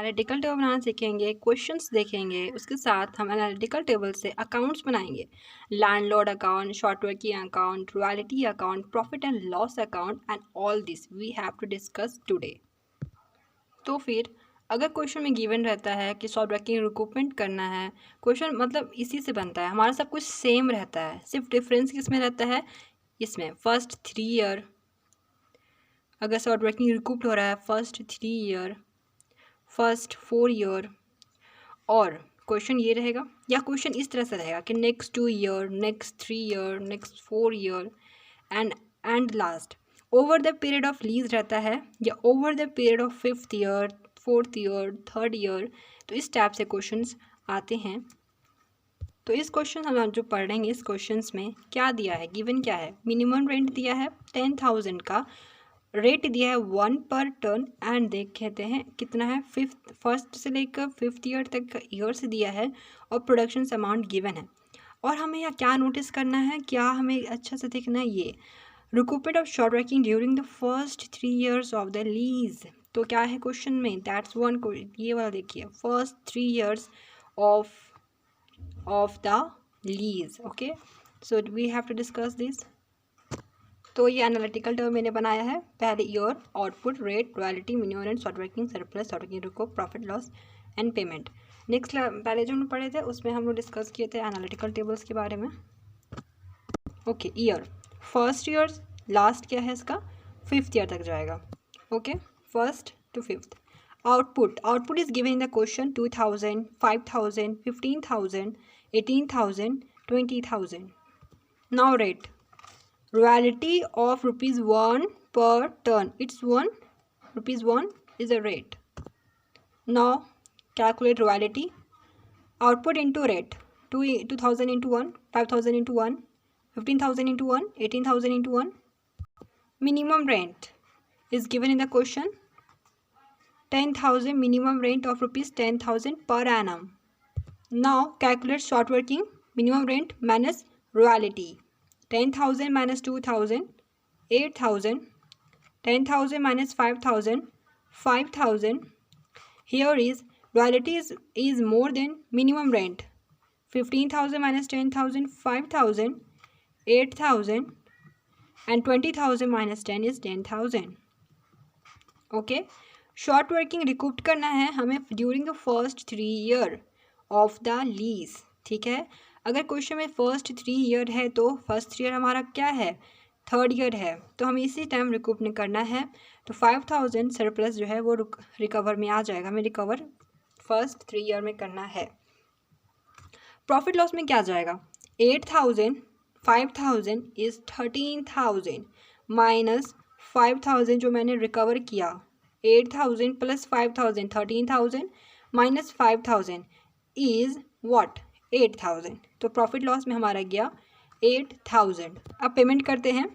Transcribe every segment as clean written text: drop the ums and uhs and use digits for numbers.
Analytical table बनाना सीखेंगे, questions देखेंगे, उसके साथ हम एनालिटिकल टेबल से अकाउंट्स बनाएंगे। Landlord account, short working account, royalty account, profit and loss account and all this we have to discuss today. तो फिर अगर क्वेश्चन में गिवन रहता है कि शॉर्ट वर्किंग रिकूपमेंट करना है, क्वेश्चन मतलब इसी से बनता है, हमारा सब कुछ सेम रहता है, सिर्फ डिफरेंस किसमें रहता है, इसमें फर्स्ट 3 ईयर अगर शॉर्ट वर्किंग रिकूप्ड हो रहा है, फर्स्ट 3 ईयर, फर्स्ट 4 ईयर, और क्वेश्चन ये रहेगा या क्वेश्चन इस तरह से रहेगा कि next 2 year, next 3 year, next 4 year and last over the period of lease रहता है या over the period of 5th year, 4th year, 3rd year. तो इस टाइप से क्वेश्चंस आते हैं। तो इस क्वेश्चन हम जो पढ़ेंगे, इस क्वेश्चंस में क्या दिया है, गिवन क्या है, मिनिमम रेंट दिया है 10,000 का, रेट दिया है 1 पर टन एंड देखते हैं कितना है, फर्स्ट से लेकर 5th ईयर तक का ईयर्स दिया है और प्रोडक्शन अमाउंट गिवन है। और हमें यहाँ क्या नोटिस करना है, क्या हमें अच्छा से देखना है, ये recoupment of short working during the first 3 years of the lease. तो क्या है क्वेश्चन में, दैट्स वन, ये वाला देखिए, first 3 years of the lease. Okay, so we have to discuss this. तो ये एनालिटिकल टर्म मैंने बनाया है, पहले year, output, rate, royalty, minimum rent, short working, surplus, short working recoup, profit loss and payment. Next पहले जो हम पढ़े थे उसमें हम लोग डिस्कस किए थे एनालिटिकल टेबल्स के बारे में। Okay, year, first year, last क्या है इसका, 5th ईयर तक जाएगा। Okay, first to 5th। Output is given in the question 2,000, 5,000, 15,000, 18,000, 20,000। Now rate, royalty of ₹1 per ton, it's 1 ₹1 is a rate. Now calculate royalty, output into rate, 2,000 into 1, 5,000 into 1, 15,000 into 1, 18,000 into 1. Minimum rent is given in the question, 10,000 minimum rent of ₹10,000 per annum. Now calculate short working, minimum rent minus royalty, 10,000 minus 2,000, 8,000, 10,000 minus 5,000, 5,000. Here is royalty is more than minimum rent, 15,000 minus 10,000, 5,000, 8,000 and 20,000 minus 10 is 10,000. Okay, short working recouped करना है हमें during the first 3 year of the lease। ठीक है, अगर question में first 3 year है तो first 3 year हमारा क्या है, 3rd ईयर है, तो हमें इसी टाइम रिकूप नहीं करना है। तो 5,000 सरप्लस जो है वो रिकवर में आ जाएगा, हमें रिकवर फर्स्ट 3 ईयर में करना है। प्रॉफिट लॉस में क्या जाएगा, 8,000, 5,000 इज 13,000 माइनस 5,000 जो मैंने रिकवर किया, 8,000 प्लस 5,000, 13,000 माइनस 5,000 इज व्हाट, 8,000। तो प्रॉफिट लॉस में हमारा गया 8,000। अब पेमेंट करते हैं,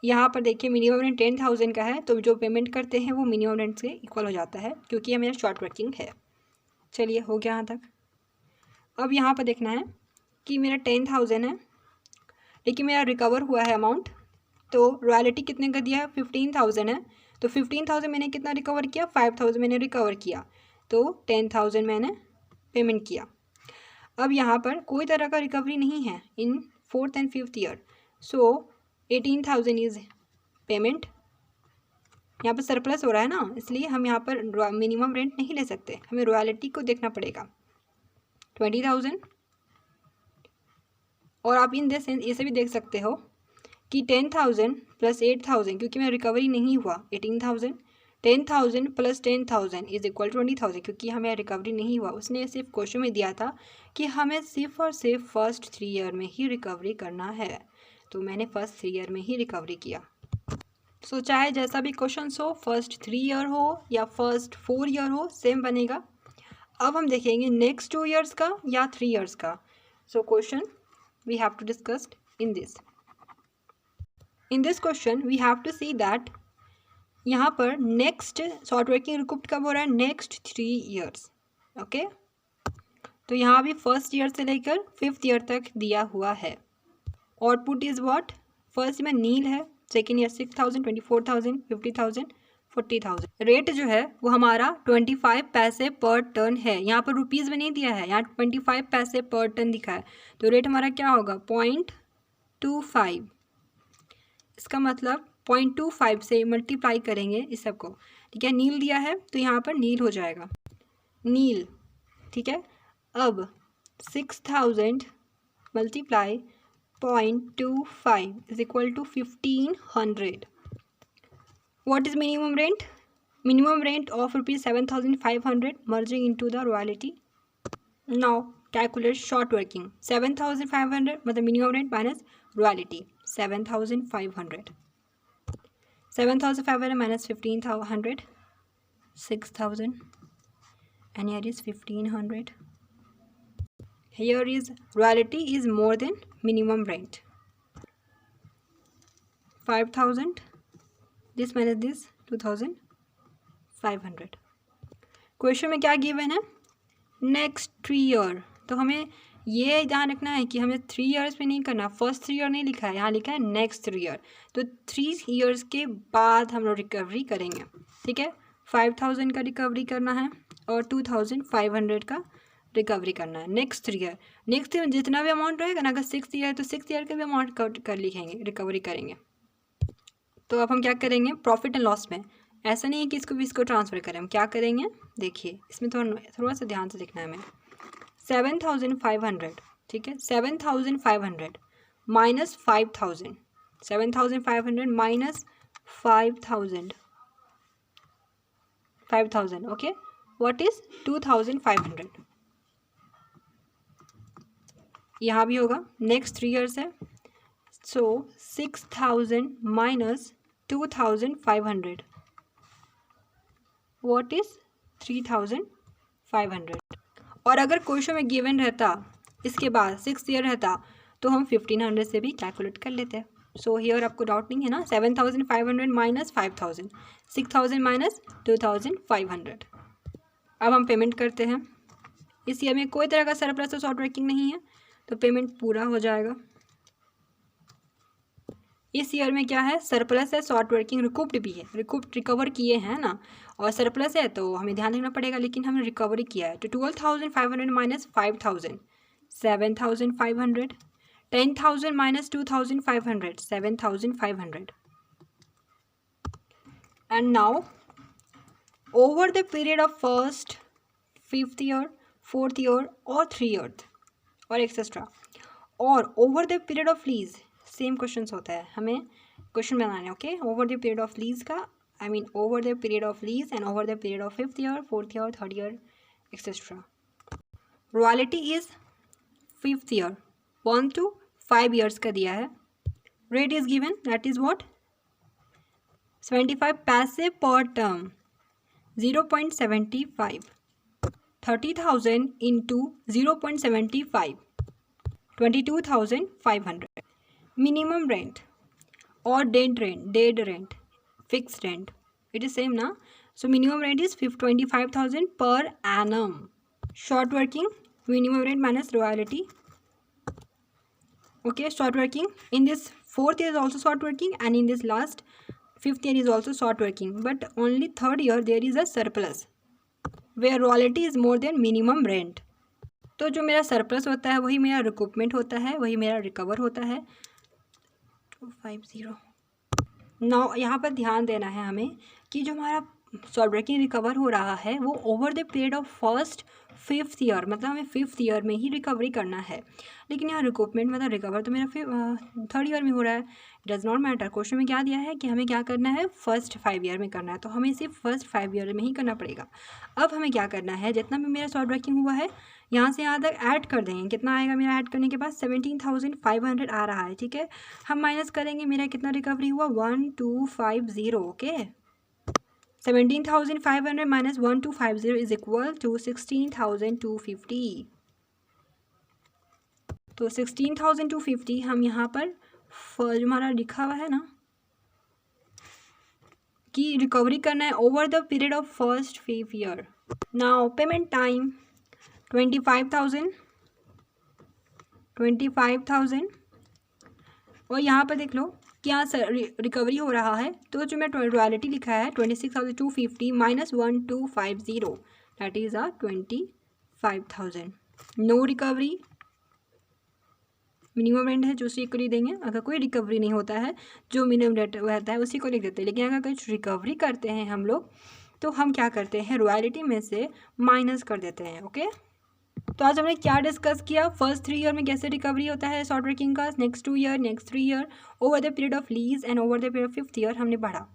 यहाँ पर देखिए मिनिमम रेंट 10,000 का है, तो जो पेमेंट करते हैं वो मिनिमम रेंट से इक्वल हो जाता है क्योंकि ये मेरा शॉर्ट वर्किंग है। चलिए हो गया यहाँ तक। अब यहाँ पर देखना है कि मेरा 10,000 है लेकिन मेरा रिकवर हुआ है अमाउंट, तो रॉयल्टी कितने का दिया है, 15,000 है, तो 15,000 मैंने कितना रिकवर किया, 5,000 मैंने रिकवर किया, तो 10,000 मैंने पेमेंट किया। अब यहाँ पर कोई तरह का रिकवरी नहीं है इन 4th and 5th year, so 18,000 is payment. यहाँ पर सरप्लस हो रहा है ना, इसलिए हम यहाँ पर मिनिमम रेंट नहीं ले सकते, हमें रॉयल्टी को देखना पड़ेगा 20,000। और आप इन दें ऐसे भी देख सकते हो कि 10,000 प्लस 8,000, क्योंकि मेरा रिकवरी नहीं हुआ, 18,000, 10,000 प्लस 10,000 इज इक्वल 20,000, क्योंकि हमें रिकवरी नहीं हुआ। उसने सिर्फ क्वेश्चन में दिया था कि हमें सिर्फ और सिर्फ फर्स्ट 3 ईयर में ही रिकवरी करना है, तो मैंने फर्स्ट 3 ईयर में ही रिकवरी किया। सो चाहे जैसा भी क्वेश्चन हो, फर्स्ट 3 ईयर हो या फर्स्ट 4 ईयर हो, सेम बनेगा। अब हम देखेंगे नेक्स्ट 2 ईयर्स का या 3 ईयर्स का। So question we have to discuss in this. In this question we have to see that यहाँ पर नेक्स्ट शॉर्ट वर्किंग रिकूप्ड कब हो रहा है, नेक्स्ट 3 ईयर्स। ओके, तो यहाँ भी फर्स्ट ईयर से लेकर 5th ईयर तक दिया हुआ है। आउटपुट इज व्हाट, फर्स्ट में नील है, सेकेंड ईयर 6,000, 24,000, 50,000, 40,000। रेट जो है वो हमारा 25 पैसे पर टन है, यहाँ पर रुपीज़ में नहीं दिया है, यहाँ 25 पैसे पर टन दिखा है, तो रेट हमारा क्या होगा 0.25। इसका मतलब 0.25 से मल्टीप्लाई करेंगे इस सब को, ठीक है। नील दिया है तो यहाँ पर नील हो जाएगा, नील, ठीक है। अब 6,000 multiply 0.25 is equal to 1,500। What is minimum rent? Minimum rent of rupees 7,500 merging into the royalty. Now calculate short working. 7,500 मतलब minimum rent minus royalty 7,500. 7,500 minus 1,500 6,000 and here is 1,500. Here is royalty is more than minimum rent. 5,000. This minus this 2,500। Question में क्या given है, next 3 year, तो हमें ये ध्यान रखना है कि हमें 3 ईयर्स में नहीं करना, फर्स्ट 3 ईयर नहीं लिखा है, यहाँ लिखा है नेक्स्ट 3 ईयर, तो 3 ईयर्स के बाद हम लोग रिकवरी करेंगे, ठीक है। 5,000 का रिकवरी करना है और 2,500 का रिकवरी करना है नेक्स्ट 3 ईयर। नेक्स्ट ईयर जितना भी अमाउंट रहेगा ना, अगर 6 ईयर तो 6 ईयर का भी अमाउंट कर लिखेंगे, रिकवरी करेंगे। तो अब हम क्या करेंगे, प्रॉफिट एंड लॉस में ऐसा नहीं है कि इसको ट्रांसफ़र करें, हम क्या करेंगे देखिए, इसमें थोड़ा सा ध्यान से देखना है हमें। 7,500, ठीक है, 7,500 minus 5,000, 7,500 minus 5,000, okay, what is 2,500। यहाँ भी होगा नेक्स्ट 3 ईयर्स है, so 6,000 minus 2,500, what is 3,500। और अगर क्वेश्चन में गिवन रहता इसके बाद 6 ईयर रहता तो हम 1,500 से भी कैलकुलेट कर लेते हैं। सो हियर आपको डाउट नहीं है ना, 7,500 माइनस 5,000, 6,000 माइनस 2,500। अब हम पेमेंट करते हैं। इस ईयर में कोई तरह का सरप्लस और शॉर्ट वर्किंग नहीं है, तो पेमेंट पूरा हो जाएगा। इस ईयर में क्या है, सरप्लस है, शॉर्ट वर्किंग रिकूप्ड भी है, रिकवर किए हैं ना, और सरप्लस है तो हमें ध्यान रखना पड़ेगा, लेकिन हमने रिकवरी किया है। तो 12,500 minus 5,000 7,500, 10,000 minus 2,500 7,500। And now over the period of first 5th year 4th year और 3 ईयर और एक्सेट्रा, और over the period of lease same question होता है, हमें क्वेश्चन बनाने, okay. Over the period of lease का I mean over the period of lease and over the period of 5th year 4th year 3rd year etcetera. Royalty is 5th year 1 to 5 years का दिया है। Rate is given that is what 75 पैसे per term 0.75, 30,000 into 0.75 22,500। Minimum rent और dead rent fixed rent it is same ना, so minimum rent is 25,000 per annum. Short working minimum rent minus royalty, okay, short working in this 4th year is also short working and in this last 5th year is also short working, but only 3rd year there is a surplus where royalty is more than minimum rent। तो जो मेरा surplus होता है वही मेरा रिकूपमेंट होता है, वही मेरा रिकवर होता है। 250 नाउ यहाँ पर ध्यान देना है हमें कि जो हमारा शॉर्ट वर्किंग रिकवर हो रहा है वो over the period of first 5th year, मतलब हमें 5th ईयर में ही रिकवरी करना है, लेकिन यहाँ रिकूपमेंट मतलब रिकवर तो मेरा 3rd ईयर में हो रहा है। डज नॉट मैटर, क्वेश्चन में क्या दिया है कि हमें क्या करना है, फर्स्ट 5 ईयर में करना है, तो हमें सिर्फ फर्स्ट 5 ईयर में ही करना पड़ेगा। अब हमें क्या करना है, जितना भी मेरा शॉर्ट वर्किंग हुआ है यहाँ से यहाँ तक ऐड कर देंगे। कितना आएगा मेरा ऐड करने के बाद 17,500 आ रहा है, ठीक है। हम माइनस करेंगे मेरा कितना रिकवरी हुआ 1250, okay. 17,500 minus 1250 is equal to 16,250। तो 16,250 हम यहाँ पर जो हमारा लिखा हुआ है ना कि रिकवरी करना है over the period of first 5 year. Now payment time 25,000 और यहाँ पर देख लो क्या रिकवरी हो रहा है, तो जो मैं रॉयल्टी लिखा है 26,250 minus 1250, that is 25,000। No recovery, minimum rent है जो उसी को देंगे। अगर कोई रिकवरी नहीं होता है, जो मिनिमम रेंट रहता है उसी को लिख देते हैं। लेकिन अगर कुछ रिकवरी करते हैं हम लोग, तो हम क्या करते हैं, रॉयल्टी में से माइनस कर देते हैं। ओके, तो आज हमने क्या डिस्कस किया, फर्स्ट 3 ईयर में कैसे रिकवरी होता है शॉर्ट वर्किंग का, next 2 year, next 3 year, over the period of lease and over the period of 5th year हमने पढ़ा।